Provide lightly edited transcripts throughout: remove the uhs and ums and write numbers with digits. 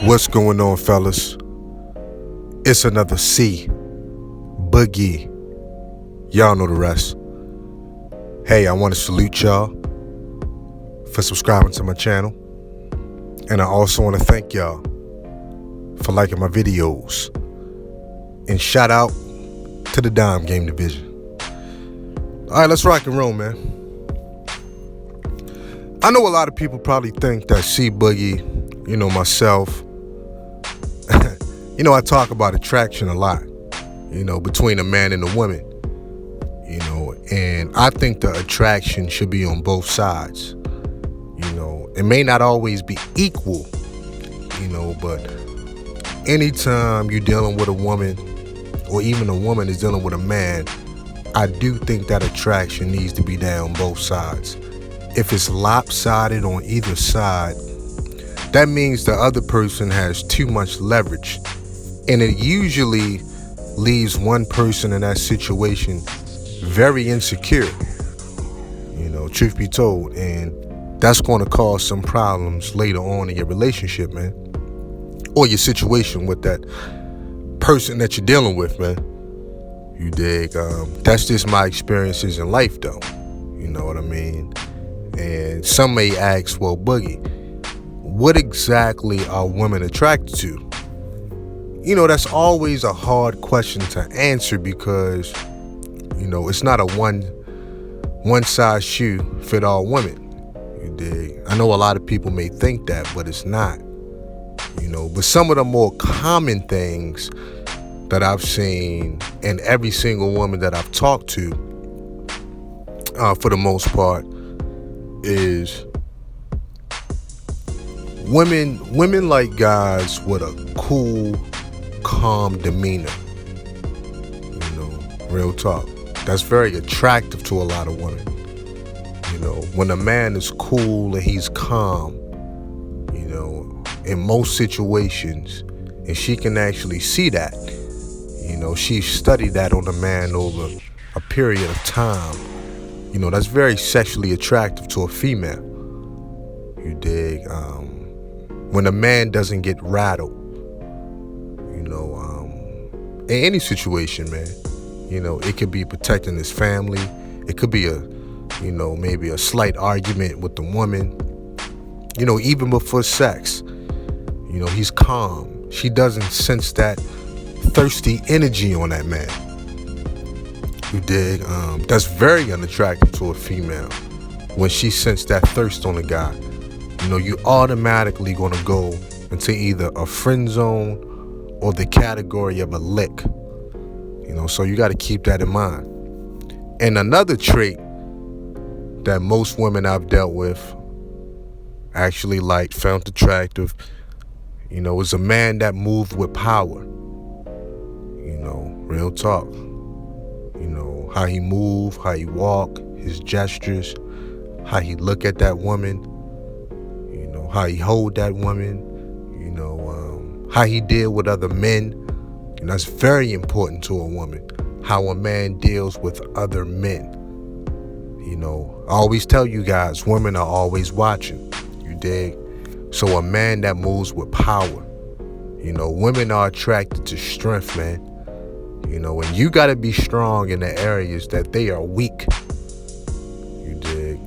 What's going on, fellas? It's another C Boogie. Y'all know the rest. Hey, I want to salute y'all for subscribing to my channel. And I also want to thank y'all for liking my videos. And shout out to the Dime Game Division. All right, let's rock and roll, man. I know a lot of people probably think that C Boogie, myself, I talk about attraction a lot, between a man and a woman, and I think the attraction should be on both sides. It may not always be equal, but anytime you're dealing with a woman, or even a woman is dealing with a man, I do think that attraction needs to be there on both sides. If it's lopsided on either side, that means the other person has too much leverage. And it usually leaves one person in that situation very insecure, truth be told. And that's going to cause some problems later on in your relationship, man. Or your situation with that person that you're dealing with, man. You dig? That's just my experiences in life, though. You know what I mean? And some may ask, well, Boogie, what exactly are women attracted to? That's always a hard question to answer because, it's not a one size shoe fit all women. You dig? I know a lot of people may think that, but it's not. But some of the more common things that I've seen in every single woman that I've talked to, for the most part, is women like guys with a cool, calm demeanor. Real talk. That's very attractive to a lot of women. When a man is cool and he's calm, in most situations, and she can actually see that. She studied that on a man over a period of time. That's very sexually attractive to a female. You dig? When a man doesn't get rattled, in any situation, man, it could be protecting his family. It could be maybe a slight argument with the woman. Even before sex, he's calm. She doesn't sense that thirsty energy on that man. You dig? That's very unattractive to a female. When she senses that thirst on a guy, you automatically gonna go into either a friend zone or the category of a lick. So you got to keep that in mind. And another trait that most women I've dealt with actually found attractive, is a man that moved with power. Real talk. How he move, how he walk, his gestures, how he look at that woman, how he hold that woman, how he deal with other men. That's very important to a woman, how a man deals with other men. I always tell you guys, women are always watching. You dig? So a man that moves with power, women are attracted to strength, man. And you got to be strong in the areas that they are weak. You dig?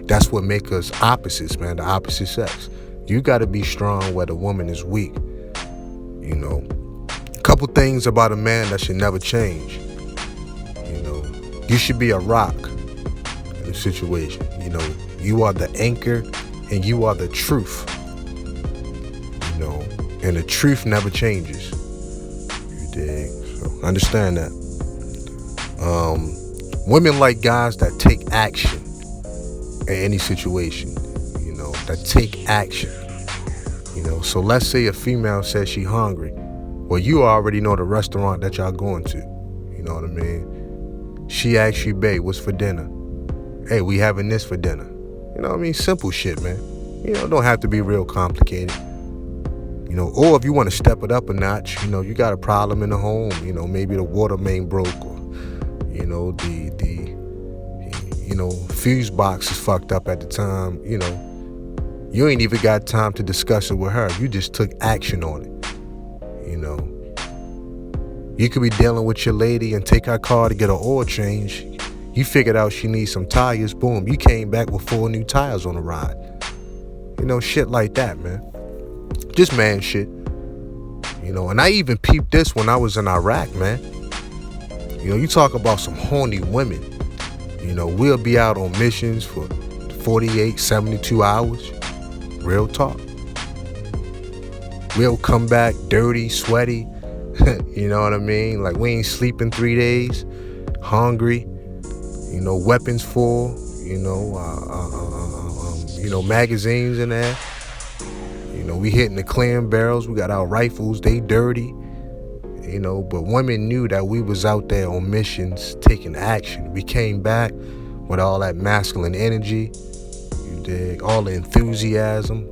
That's what makes us opposites, man, the opposite sex. You got to be strong where the woman is weak. A couple things about a man that should never change. You should be a rock in a situation. You are the anchor and you are the truth. And the truth never changes. You dig? So understand that. Women like guys that take action in any situation. That take action. So let's say a female says she hungry. Well, you already know the restaurant that y'all going to. You know what I mean? She asks you, babe, what's for dinner? Hey, we having this for dinner. You know what I mean? Simple shit, man. Don't have to be real complicated. Or if you want to step it up a notch, you got a problem in the home, maybe the water main broke, or, the fuse box is fucked up at the time, You ain't even got time to discuss it with her. You just took action on it. You know, you could be dealing with your lady and take her car to get an oil change. You figured out she needs some tires. Boom, you came back with 4 new tires on the ride. You know, shit like that, man. Just man shit. You know, and I even peeped this when I was in Iraq, man. You know, you talk about some horny women. You know, we'll be out on missions for 48, 72 hours. Real talk. We'll come back dirty, sweaty. You know what I mean? Like, we ain't sleeping 3 days. Hungry. You know, weapons full. You know, magazines in there. You know, we hitting the clam barrels. We got our rifles. They dirty. You know, but women knew that we was out there on missions taking action. We came back with all that masculine energy. You dig? All the enthusiasm.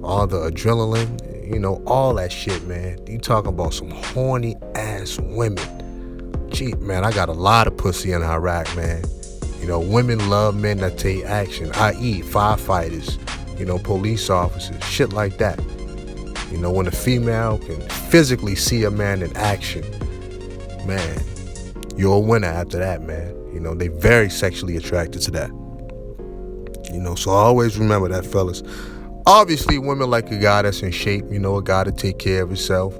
All the adrenaline. You know, all that shit, man. You talking about some horny ass women. Gee, man, I got a lot of pussy in Iraq, man. You know, women love men that take action, i.e. firefighters, you know, police officers, shit like that. You know, when a female can physically see a man in action, man, you're a winner after that, man. You know, they very sexually attracted to that. You know, so always remember that, fellas. Obviously, women like a guy that's in shape, you know, a guy to take care of himself.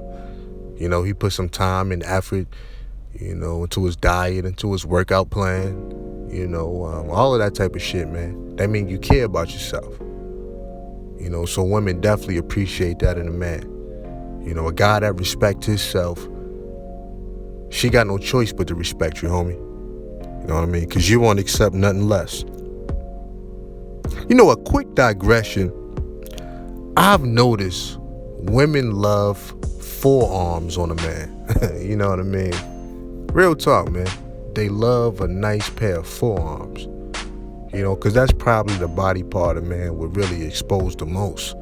You know, he put some time and effort, you know, into his diet, into his workout plan, you know, all of that type of shit, man. That means you care about yourself. You know, so women definitely appreciate that in a man. You know, a guy that respects himself, she got no choice but to respect you, homie. You know what I mean? Because you won't accept nothing less. You know, a quick digression. I've noticed women love forearms on a man. You know what I mean? Real talk, man. They love a nice pair of forearms. You know, because that's probably the body part a man would really expose the most,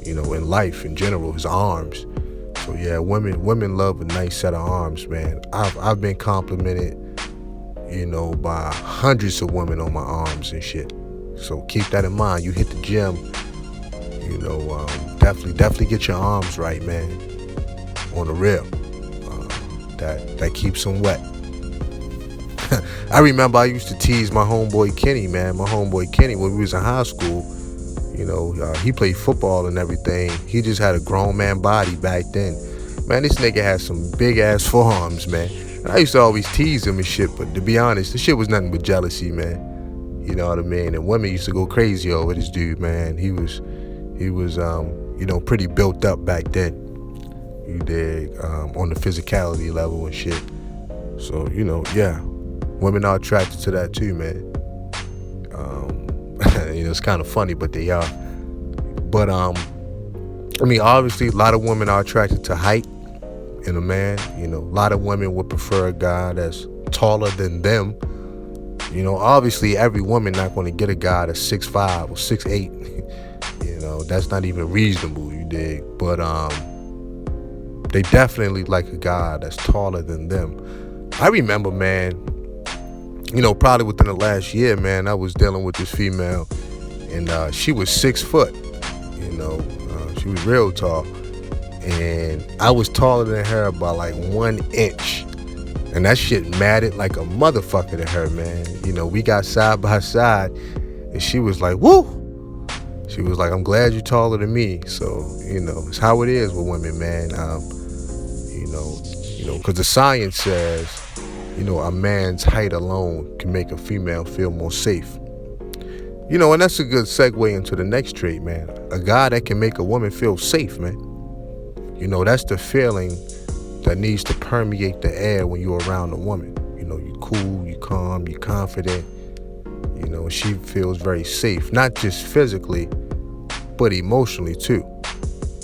you know, in life in general, his arms. So yeah, women love a nice set of arms, man. I've been complimented, you know, by hundreds of women on my arms and shit. So keep that in mind. You hit the gym, you know, definitely get your arms right, man. On the real. That keeps them wet. I remember I used to tease my homeboy Kenny, man. My homeboy Kenny, when we was in high school, you know, he played football and everything. He just had a grown man body back then. Man, this nigga had some big ass forearms, man. And I used to always tease him and shit, but to be honest, this shit was nothing but jealousy, man. You know what I mean? And women used to go crazy over this dude, man. He was, you know, pretty built up back then. You dig? On the physicality level and shit. So, you know, yeah. Women are attracted to that too, man. You know, it's kind of funny, but they are. But, I mean, obviously, a lot of women are attracted to height in a man. You know, a lot of women would prefer a guy that's taller than them. You know, obviously, every woman not going to get a guy that's 6'5" or 6'8". You know, that's not even reasonable, you dig? But they definitely like a guy that's taller than them. I remember, man, you know, probably within the last year, man, I was dealing with this female, and she was 6 foot. You know, she was real tall, and I was taller than her by like 1 inch, and that shit mattered like a motherfucker to her, man. You know, we got side by side, and she was like, "Woo!" She was like, "I'm glad you're taller than me." So, you know, it's how it is with women, man. You know, because the science says, you know, a man's height alone can make a female feel more safe. You know, and that's a good segue into the next trait, man. A guy that can make a woman feel safe, man. You know, that's the feeling that needs to permeate the air when you're around a woman. You know, you're cool, you're calm, you're confident. You know, she feels very safe, not just physically, but emotionally too.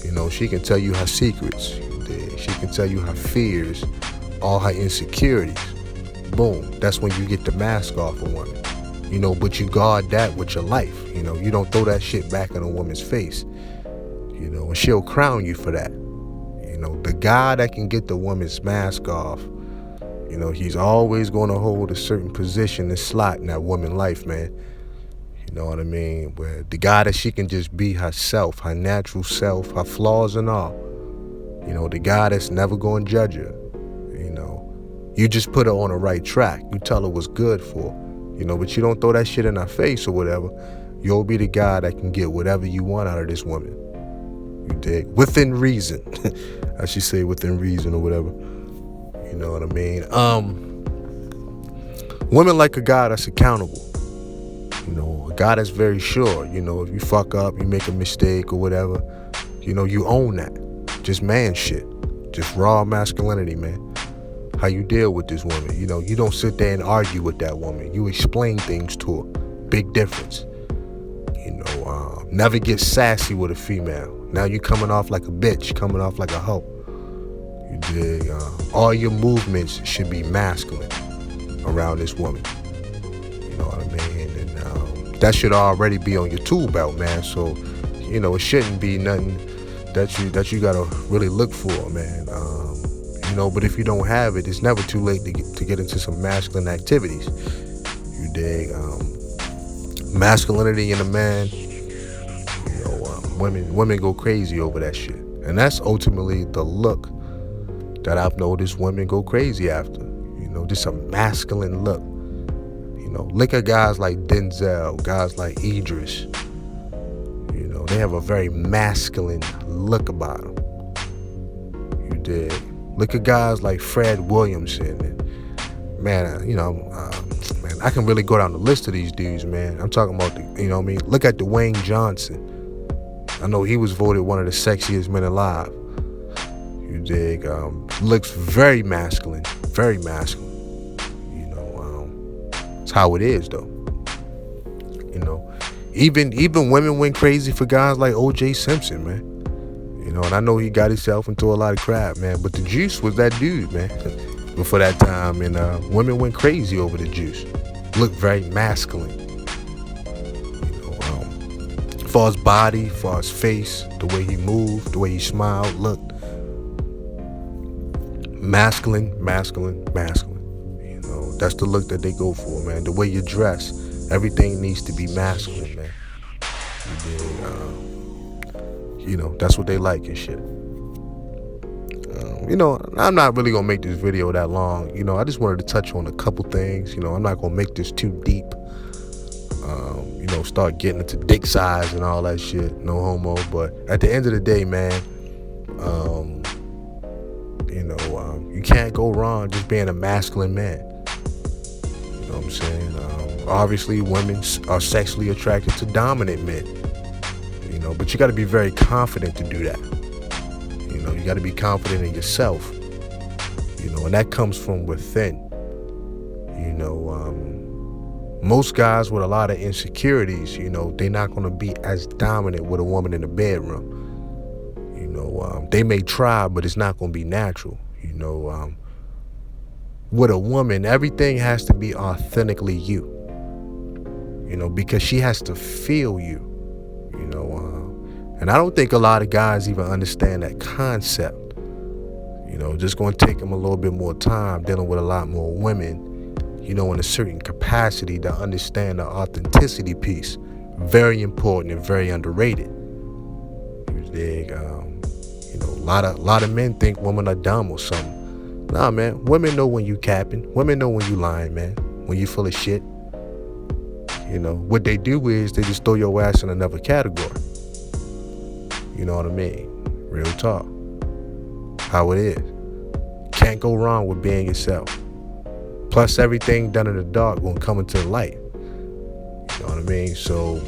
You know, she can tell you her secrets. She can tell you her fears, all her insecurities. Boom, that's when you get the mask off a woman. You know, but you guard that with your life. You know, you don't throw that shit back in a woman's face. You know, and she'll crown you for that. You know, the guy that can get the woman's mask off, you know, he's always going to hold a certain position and slot in that woman's life, man. You You know what I mean? Where the guy that she can just be herself, her natural self, her flaws and all. You know, the guy that's never going to judge her. You know, you just put her on the right track. You tell her what's good for her. You know, but you don't throw that shit in her face or whatever. You'll be the guy that can get whatever you want out of this woman. You dig? Within reason. I should say within reason or whatever. You know what I mean? Women like a guy that's accountable. You know, a guy that's very sure. You know, if you fuck up, you make a mistake or whatever, you know, you own that. Just man shit. Just raw masculinity, man. How you deal with this woman. You know, you don't sit there and argue with that woman. You explain things to her. Big difference. You know, never get sassy with a female. Now you coming off like a bitch, coming off like a hoe. You dig? All your movements should be masculine around this woman. You know what I mean? And that should already be on your tool belt, man. So, you know, it shouldn't be nothing that you gotta really look for, man. You know, but if you don't have it, it's never too late to get into some masculine activities. You dig? Masculinity in a man. You know, women go crazy over that shit, and that's ultimately the look that I've noticed women go crazy after. You know, just a masculine look. You know, look at guys like Denzel, guys like Idris. You know, they have a very masculine look about them. You dig? Look at guys like Fred Williamson. And man, you know, man, I can really go down the list of these dudes, man. I'm talking about, you know what I mean? Look at Dwayne Johnson. I know he was voted one of the sexiest men alive. You dig? Looks very masculine. Very masculine. You know, it's how it is, though. You know, even women went crazy for guys like O.J. Simpson, man. You know, and I know he got himself into a lot of crap, man. But the Juice was that dude, man. Before that time, and women went crazy over the Juice. Looked very masculine. You know, as far as body, as far as face, the way he moved, the way he smiled, looked. Masculine. You know, that's the look that they go for, man. The way you dress, everything needs to be masculine, man. You know, that's what they like and shit. You know, I'm not really gonna make this video that long. You know, I just wanted to touch on a couple things. You know, I'm not gonna make this too deep. You know, start getting into dick size and all that shit. No homo. But at the end of the day, man, you know, you can't go wrong just being a masculine man. You know what I'm saying? Obviously, women are sexually attracted to dominant men. You know, but you got to be very confident to do that. You know, you got to be confident in yourself. You know, and that comes from within. You know, most guys with a lot of insecurities, you know, they're not going to be as dominant with a woman in the bedroom. You know, they may try, but it's not going to be natural. You know, with a woman, everything has to be authentically you. You know, because she has to feel you. You know, and I don't think a lot of guys even understand that concept. You know, just going to take them a little bit more time dealing with a lot more women, you know, in a certain capacity to understand the authenticity piece. Very important and very underrated. You dig? You know, a lot of men think women are dumb or something. Nah, man, women know when you capping. Women know when you lying, man. When you full of shit. You know, what they do is they just throw your ass in another category. You know what I mean? Real talk. How it is. Can't go wrong with being yourself. Plus, everything done in the dark won't come into the light. You know what I mean? So,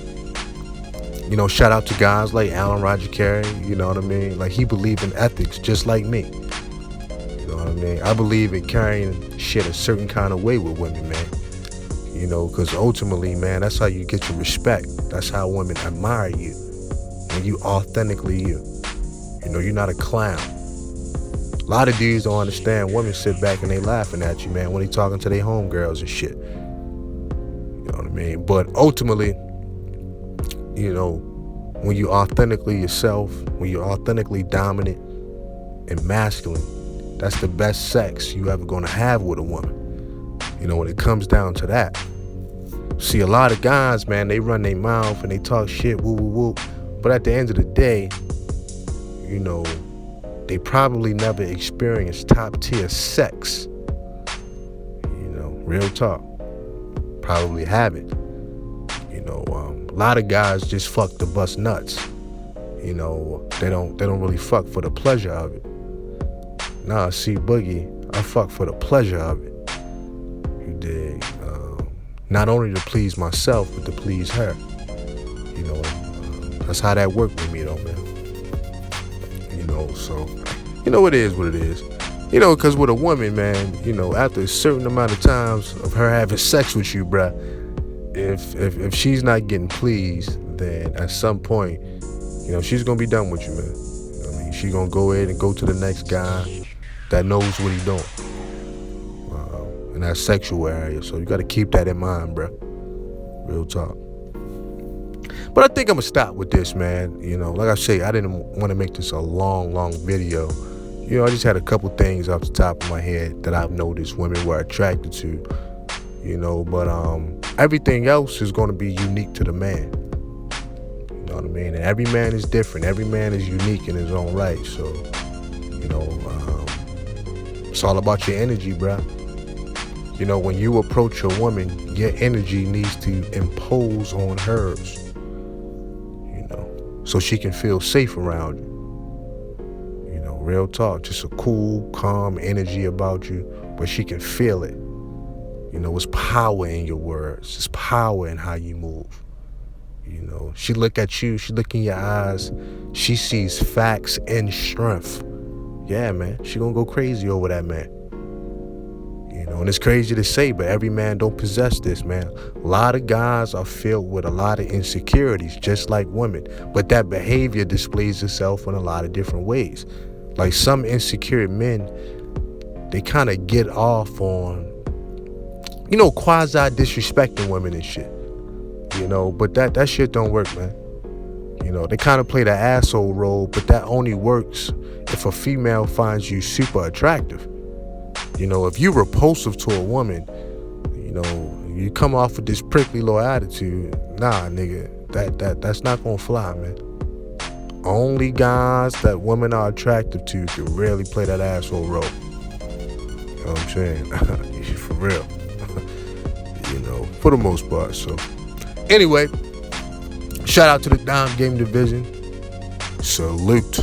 you know, shout out to guys like Alan Roger Carey. You know what I mean? Like, he believed in ethics just like me. You know what I mean? I believe in carrying shit a certain kind of way with women, man. You know, because ultimately, man, that's how you get your respect. That's how women admire you. When you authentically you. You know, you're not a clown. A lot of dudes don't understand. Women sit back and they laughing at you, man, when they talking to their homegirls and shit. You know what I mean? But ultimately, you know, when you authentically yourself, when you're authentically dominant and masculine, that's the best sex you ever gonna have with a woman. You know, when it comes down to that. See, a lot of guys, man, they run their mouth and they talk shit, woo woo woo. But at the end of the day, you know, they probably never experienced top tier sex. You know, real talk. Probably haven't. You know, a lot of guys just fuck to bust nuts. You know, they don't really fuck for the pleasure of it. Nah, see, Boogie, I fuck for the pleasure of it. You dig? Not only to please myself, but to please her. You know, that's how that worked with me, though, man. You know, so, you know, it is what it is. You know, because with a woman, man, you know, after a certain amount of times of her having sex with you, bruh, if she's not getting pleased, then at some point, you know, she's going to be done with you, man. You know what I mean? She's going to go ahead and go to the next guy that knows what he's doing. In that sexual area. So you got to keep that in mind, bro. Real talk. But I think I'm going to stop with this, man. You know, like I say, I didn't want to make this a long video. You know, I just had a couple things off the top of my head that I've noticed women were attracted to. You know, but everything else is going to be unique to the man. You know what I mean? And every man is different. Every man is unique in his own right. So, you know, it's all about your energy, bro. You know, when you approach a woman, your energy needs to impose on hers, you know, so she can feel safe around you. You know, real talk, just a cool, calm energy about you, but she can feel it. You know, it's power in your words. It's power in how you move. You know, she look at you, she look in your eyes, she sees facts and strength. Yeah, man, she gonna go crazy over that man. You know, and it's crazy to say, but every man don't possess this, man. A lot of guys are filled with a lot of insecurities, just like women. But that behavior displays itself in a lot of different ways. Like some insecure men, they kind of get off on, you know, quasi disrespecting women and shit. You know, but that shit don't work, man. You know, they kind of play the asshole role, but that only works if a female finds you super attractive. You know, if you're repulsive to a woman, you know, you come off with this prickly little attitude, nah, nigga, that's not gonna fly, man. Only guys that women are attractive to can really play that asshole role. You know what I'm saying? For real. You know, for the most part. So, anyway, shout out to the Dime Game Division. Salute.